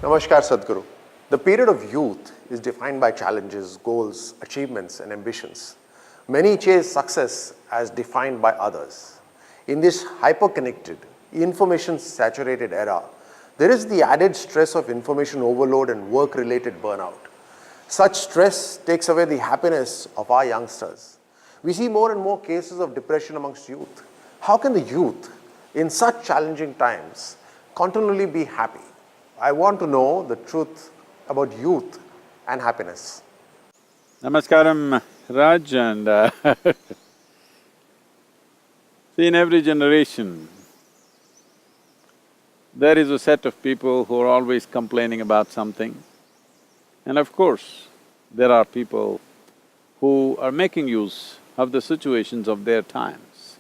Namaskar, Sadhguru. The period of youth is defined by challenges, goals, achievements, and ambitions. Many chase success as defined by others. In this hyper-connected, information-saturated era, there is the added stress of information overload and work-related burnout. Such stress takes away the happiness of our youngsters. We see more and more cases of depression amongst youth. How can the youth, in such challenging times, continually be happy? I want to know the truth about youth and happiness. Namaskaram, Raj, and see, in every generation, there is a set of people who are always complaining about something. And of course, there are people who are making use of the situations of their times.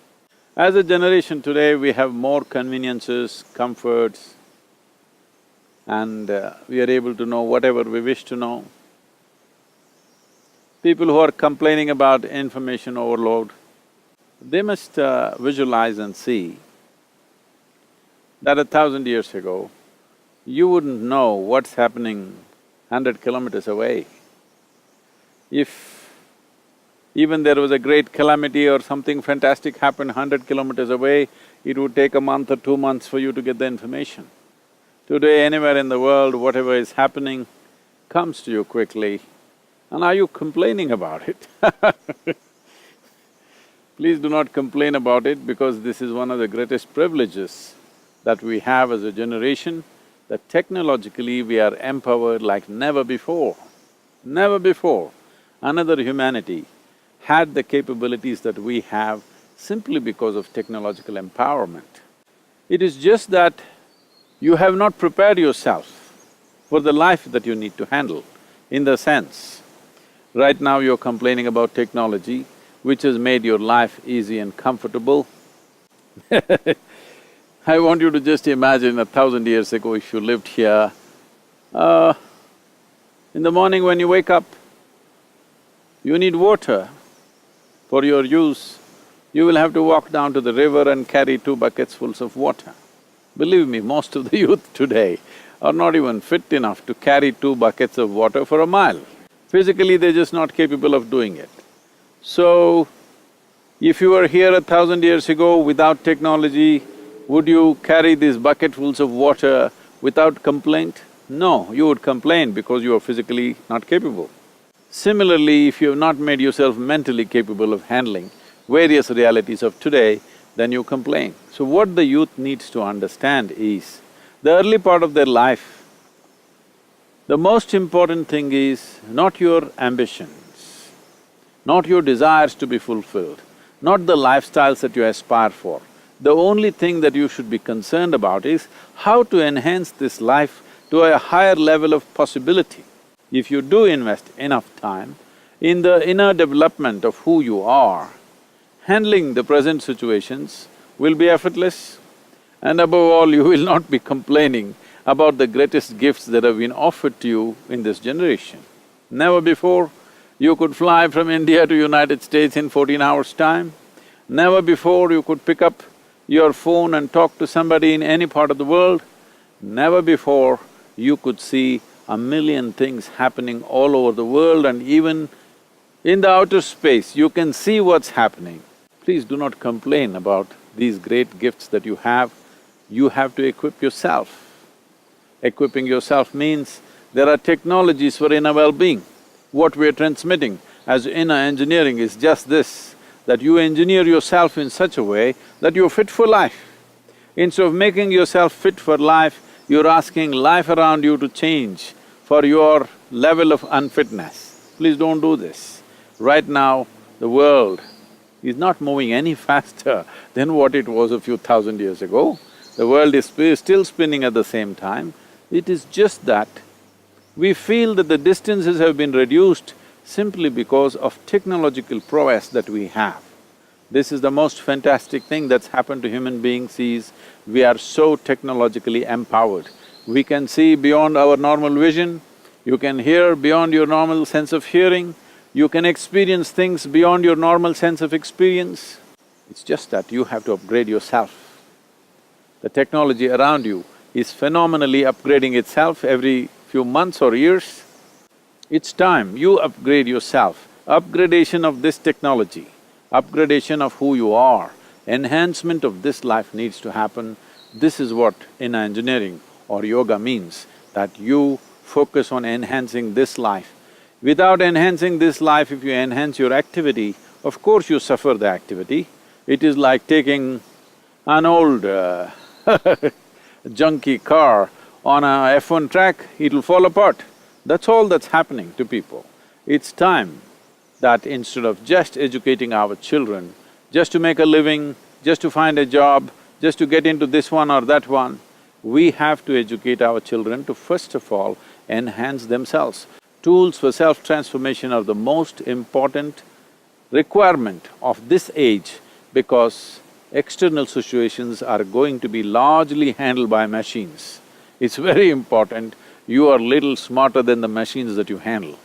As a generation today, we have more conveniences, comforts, and we are able to know whatever we wish to know. People who are complaining about information overload, they must visualize and see that 1,000 years ago, you wouldn't know what's happening 100 kilometers away. If even there was a great calamity or something fantastic happened 100 kilometers away, it would take a month or 2 months for you to get the information. Today, anywhere in the world, whatever is happening comes to you quickly, and are you complaining about it? Please do not complain about it, because this is one of the greatest privileges that we have as a generation, that technologically we are empowered like never before. Never before another humanity had the capabilities that we have simply because of technological empowerment. It is just that you have not prepared yourself for the life that you need to handle. In the sense, right now you're complaining about technology, which has made your life easy and comfortable. I want you to just imagine 1,000 years ago if you lived here, in the morning when you wake up, you need water for your use. You will have to walk down to the river and carry 2 buckets fulls of water. Believe me, most of the youth today are not even fit enough to carry 2 buckets of water for a mile. Physically, they're just not capable of doing it. So, if you were here 1,000 years ago without technology, would you carry these bucketfuls of water without complaint? No, you would complain because you are physically not capable. Similarly, if you have not made yourself mentally capable of handling various realities of today, then you complain. So what the youth needs to understand is, the early part of their life, the most important thing is not your ambitions, not your desires to be fulfilled, not the lifestyles that you aspire for. The only thing that you should be concerned about is how to enhance this life to a higher level of possibility. If you do invest enough time in the inner development of who you are, handling the present situations will be effortless, and above all, you will not be complaining about the greatest gifts that have been offered to you in this generation. Never before you could fly from India to United States in 14 hours' time. Never before you could pick up your phone and talk to somebody in any part of the world. Never before you could see 1,000,000 things happening all over the world, and even in the outer space, you can see what's happening. Please do not complain about these great gifts that you have to equip yourself. Equipping yourself means there are technologies for inner well-being. What we're transmitting as inner engineering is just this, that you engineer yourself in such a way that you're fit for life. Instead of making yourself fit for life, you're asking life around you to change for your level of unfitness. Please don't do this. Right now, the world is not moving any faster than what it was a few thousand years ago. The world is still spinning at the same time. It is just that we feel that the distances have been reduced simply because of technological prowess that we have. This is the most fantastic thing that's happened to human beings is, we are so technologically empowered. We can see beyond our normal vision, you can hear beyond your normal sense of hearing, you can experience things beyond your normal sense of experience. It's just that you have to upgrade yourself. The technology around you is phenomenally upgrading itself every few months or years. It's time you upgrade yourself. Upgradation of this technology, upgradation of who you are, enhancement of this life needs to happen. This is what in engineering or yoga means, that you focus on enhancing this life. Without enhancing this life, if you enhance your activity, of course you suffer the activity. It is like taking an old junky car on a F1 track, it'll fall apart. That's all that's happening to people. It's time that instead of just educating our children, just to make a living, just to find a job, just to get into this one or that one, we have to educate our children to first of all enhance themselves. Tools for self-transformation are the most important requirement of this age because external situations are going to be largely handled by machines. It's very important you are little smarter than the machines that you handle.